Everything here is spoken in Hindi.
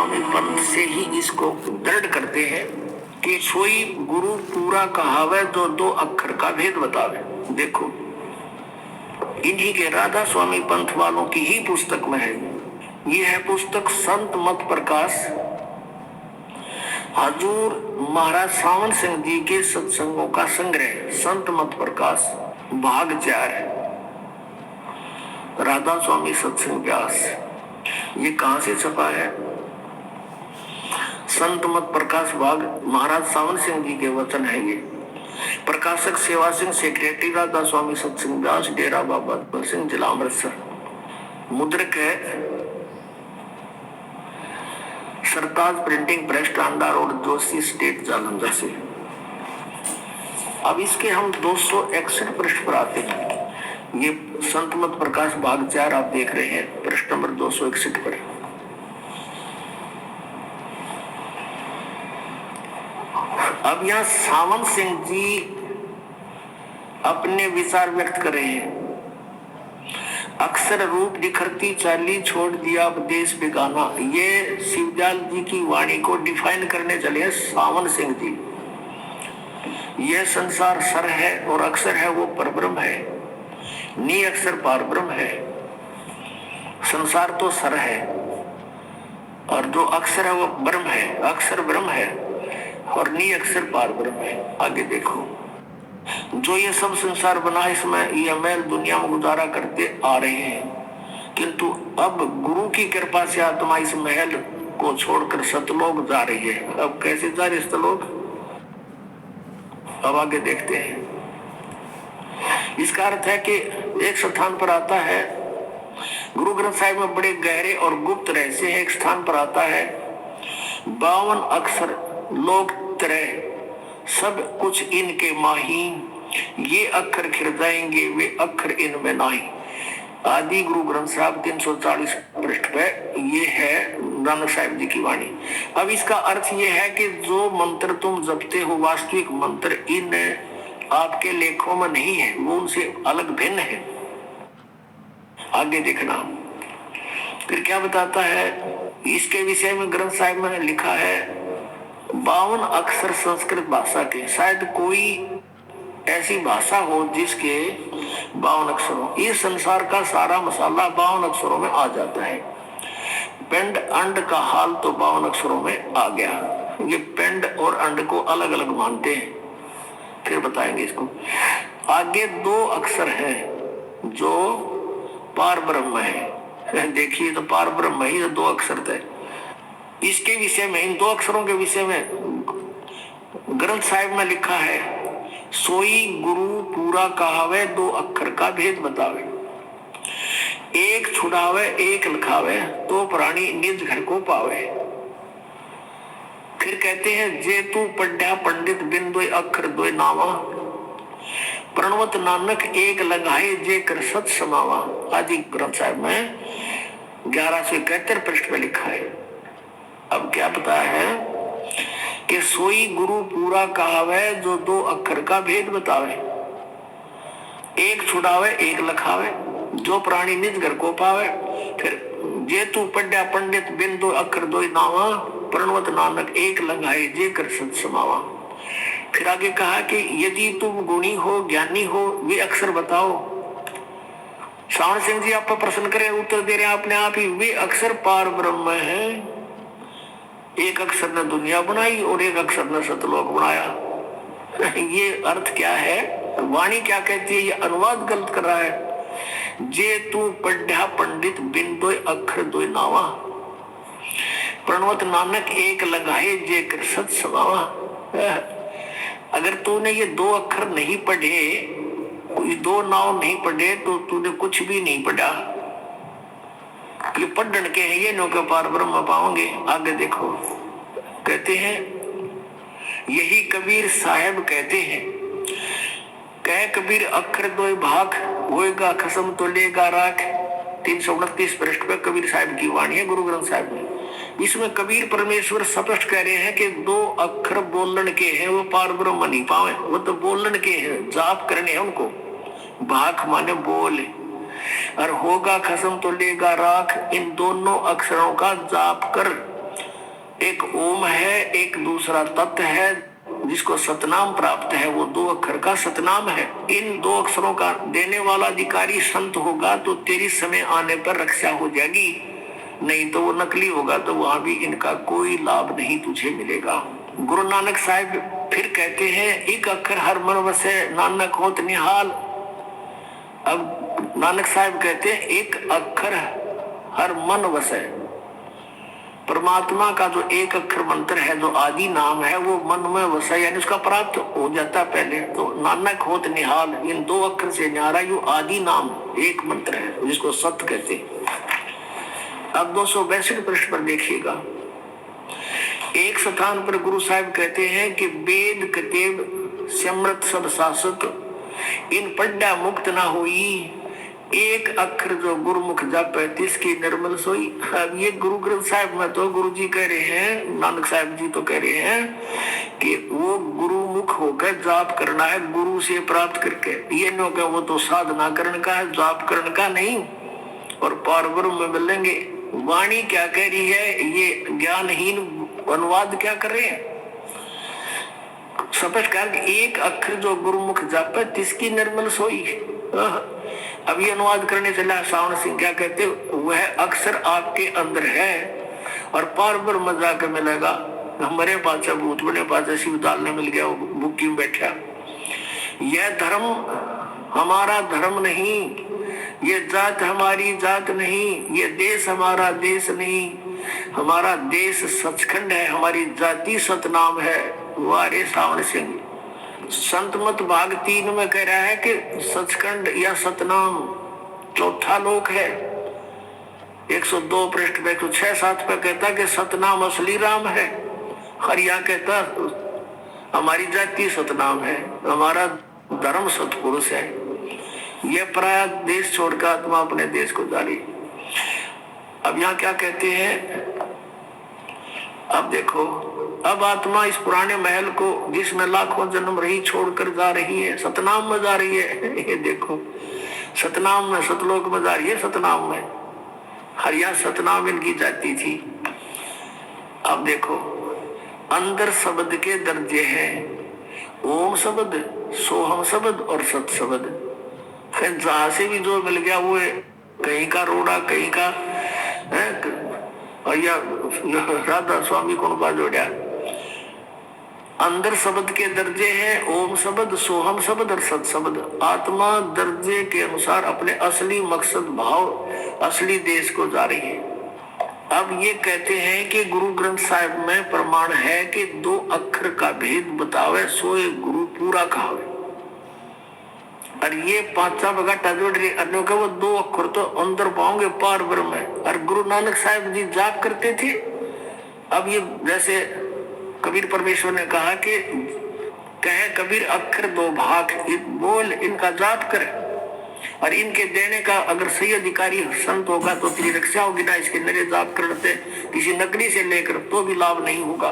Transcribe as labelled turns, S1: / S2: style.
S1: स्वामी पंथ से ही इसको दृढ़ करते हैं कि सोई गुरु पूरा कहावे तो दो अक्षर का भेद बतावे। देखो इन्हीं के राधा स्वामी पंथ वालों की ही पुस्तक में है। ये है पुस्तक संत मत प्रकाश, हजूर महाराज सावन सिंह जी के सत्संगों का संग्रह, संत मत प्रकाश भाग 4, राधा स्वामी सत्संग व्यास। ये कहां से छपा है? संत मत प्रकाश भाग महाराज सावन सिंह जी के वचन है ये। प्रकाशक सेवा सिंह, सेक्रेटरी राधा स्वामी सत्संग व्यास, डेरा बाबा दीपक सिंह, जिला अमृतसर। मुद्रक है Sartaj printing press, Tanda road, Joshi state, Jalandhar से। अब इसके हम 261 पृष्ठ पर आते हैं। ये संत मत प्रकाश भाग 4 आप देख रहे हैं, पृष्ठ नंबर 261 पर। अब यहाँ सावन सिंह जी अपने विचार व्यक्त कर रहे हैं। अक्षर रूप निखरती चाली, छोड़ दिया उपदेश बेगाना। ये शिवदयाल जी की वाणी को डिफाइन करने चले हैं सावन सिंह जी। यह संसार सर है और अक्षर है वो परब्रह्म है, नी अक्षर पारब्रह्म है। संसार तो सर है और जो अक्षर है वो ब्रह्म है, अक्षर ब्रह्म है और नी अक्षर पारब्रह्म है। आगे देखो, जो ये सब संसार बना है इसमें ये मैल दुनिया में गुजारा करते आ रहे हैं, किंतु अब गुरु की कृपा से आत्मा इस महल को छोड़कर सतलोक जा रही है। अब कैसे जा रही सतलोक? अब आगे देखते हैं। इसका अर्थ है कि एक स्थान पर आता है, गुरु ग्रंथ साहिब में बड़े गहरे और गुप्त रहस्य है। एक स्थान पर आता है 52 अक्षर लोक तरह, सब कुछ इनके माही, ये अक्षर खिर जाएंगे वे अक्षर इनमें नाही। आदि गुरु ग्रंथ साहब 340 पृष्ठ पे ये है नानक साहिब जी की वाणी। अब इसका अर्थ ये है कि जो मंत्र तुम जपते हो वास्तविक मंत्र इन आपके लेखों में नहीं है, वो उनसे अलग भिन्न है। आगे देखना फिर क्या बताता है इसके विषय में। ग्रंथ साहिब में लिखा है 52 अक्षर संस्कृत भाषा के। शायद कोई ऐसी भाषा हो जिसके 52 अक्षर हो। इस संसार का सारा मसाला 52 अक्षरों में आ जाता है। पिंड अंड का हाल तो 52 अक्षरों में आ गया। ये पिंड और अंड को अलग अलग मानते हैं, फिर बताएंगे इसको। आगे 2 अक्षर हैं जो पार ब्रह्म है। देखिए तो पार ब्रह्म ही तो 2 अक्षर थे। इसके विषय में, इन 2 अक्षरों के विषय में ग्रंथ साहिब में लिखा है, सोई गुरु पूरा कहावे 2 अक्षर का भेद बतावे। एक छुड़ावे एक लिखावे तो प्राणी निज घर को पावे। फिर कहते हैं जे तू पढ़ा पंडित बिन 2 अक्षर 2 नावा, प्रणवत नानक एक लगाए जे कर सत समावा। आदि ग्रंथ साहिब में 1171 पृष्ठ में लिखा है। अब क्या बताया है कि सोई गुरु पूरा कहावे जो 2 अक्षर का भेद बतावे। एक छुड़ावे एक लखावे जो प्राणी निज घर को पावे। फिर जे तू पढ़ा पंडित बिन 2 अक्षर 2 नावा, प्रणवत नानक एक लगाए जे कर सत समावा। फिर आगे कहा कि यदि तुम गुणी हो ज्ञानी हो वे अक्षर बताओ। सावन सिंह जी आप पर प्रश्न करें, उत्तर दे रहे हैं अपने आप ही, वे अक्षर पार ब्रह्म है। एक अक्षर ने दुनिया बनाई और एक अक्षर ने सतलोक बनाया। ये अर्थ क्या है? वाणी क्या कहती है? ये अनुवाद गलत कर रहा है। जे तू पढ़ा पंडित बिन 2 अक्षर 2 नावा, प्रणवत नानक एक लगाए जे कर सत समावा। अगर तूने ये 2 अक्षर नहीं पढ़े, कोई 2 नाव नहीं पढ़े, तो तूने कुछ भी नहीं पढ़ा। ये पढ़न के हैं, ये नो के पार ब्रह्म पाओगे। आगे देखो, कहते हैं यही कबीर साहब कहते हैं, कह कबीर अक्षर 2 भाग होएगा खसम तो लेगा राख। 329 पृष्ठ पे कबीर साहब की वाणी है गुरु ग्रंथ साहब में। इसमें कबीर परमेश्वर स्पष्ट कह रहे हैं कि 2 अक्षर बोलन के हैं वो पार ब्रह्म नहीं पावे। वो तो बोलन के हैं, जाप करने हैं उनको। भाग माने बोल, और होगा खसम तो लेगा राख। इन दोनों अक्षरों का जाप कर एक ओम है, एक दूसरा तत् है जिसको सतनाम प्राप्त है, वो 2 अक्षर का सतनाम है। इन 2 अक्षरों का देने वाला अधिकारी संत होगा तो तेरी समय आने पर रक्षा हो जाएगी, नहीं तो वो नकली होगा तो वहां भी इनका कोई लाभ नहीं तुझे मिलेगा। गुरु नानक साहब फिर कहते हैं, एक अक्षर हर मन वसे नानक होत निहाल। अब नानक साहब कहते हैं एक अक्षर हर मन वसे, परमात्मा का जो एक अक्षर मंत्र है, जो आदि नाम है, वो मन में वसा यानी उसका प्राप्त हो जाता पहले। तो नानक होत निहाल, इन 2 अक्षर से न्यारा यू आदि नाम एक मंत्र है जिसको सत्य कहते हैं। अब 262 पृष्ठ पर देखिएगा, एक स्थान पर गुरु साहब कहते हैं कि वेद कतेब समृत सब शासक इन पढ़ा मुक्त ना होई, एक अक्षर जो गुरुमुख जापे तिसकी निर्मल सोई। अब ये गुरु ग्रंथ साहब में तो गुरु जी कह रहे हैं, नानक साहब जी तो कह रहे हैं कि वो गुरुमुख होकर जाप करना है, गुरु से प्राप्त करके। ये नो क्या वो तो साधना करने का है, जाप करने का नहीं, और पार ब्रह्म में मिलेंगे। वाणी क्या कह रही है, ये ज्ञानहीन अनुवाद क्या कर रहे हैं। स्पष्ट कहा कि एक अक्षर जो गुरुमुख जापे तिसकी निर्मल सोई। अब ये अनुवाद करने चला सावन सिंह क्या कहते, वह अक्षर आपके अंदर है और पार ब्रह्म जाकर मिलेगा। हमारे पास भूत बने पास शिव डालने मिल गया, वो बुक्की में बैठा। यह धर्म हमारा धर्म नहीं, ये जात हमारी जात नहीं, ये देश हमारा देश नहीं, हमारा देश सचखंड है, हमारी जाति सतनाम है। वारे सावन सिंह संत मत भाग 3 में कह रहा है कि सचखंड या सतनाम चौथा लोक है। 102 पृष्ठ पे 106-7 पे कहता कि सतनाम असली राम है। हरिया कहता हमारी जाति सतनाम है, हमारा धर्म सतपुरुष है। यह पराया देश छोड़कर आत्मा अपने देश को जा रही। अब यहाँ क्या कहते हैं, अब देखो, अब आत्मा इस पुराने महल को जिसमें लाखों जन्म रही छोड़कर जा रही है, सतनाम में जा रही है। ये देखो, सतनाम में, सतलोक में जा रही है, सतनाम में। हरिया सतनाम इनकी जाती थी। अब देखो, अंदर शब्द के दर्जे हैं, ओम शब्द, सोहम शब्द और सत शब्द। जहां से भी जो मिल गया वो कहीं का रोड़ा, कहीं का या राधा स्वामी को जोड़ा। अंदर शब्द के दर्जे हैं, ओम शब्द, सोहम शब्द और सत शब्द। आत्मा दर्जे के अनुसार अपने असली मकसद भाव, असली देश को जा रही है। अब ये कहते हैं कि गुरु ग्रंथ साहिब में प्रमाण है कि 2 अक्षर का भेद बतावे सोए गुरु पूरा कहावे। और ये 5वा बगाटा जोड़ रही अन्यों का वो 2 अक्षर तो अंदर पाओगे पार ब्रह्म में। और गुरु नानक साहब जी जाप करते थे। अब ये जैसे कबीर परमेश्वर ने कहा कि कहे कबीर अक्षर 2 भाग बोल, इनका जाप कर, और इनके देने का अगर सही अधिकारी संत होगा तो तेरी रक्षा होगी ना। इसके नरे जाप करते किसी नकली से लेकर तो भी लाभ नहीं होगा।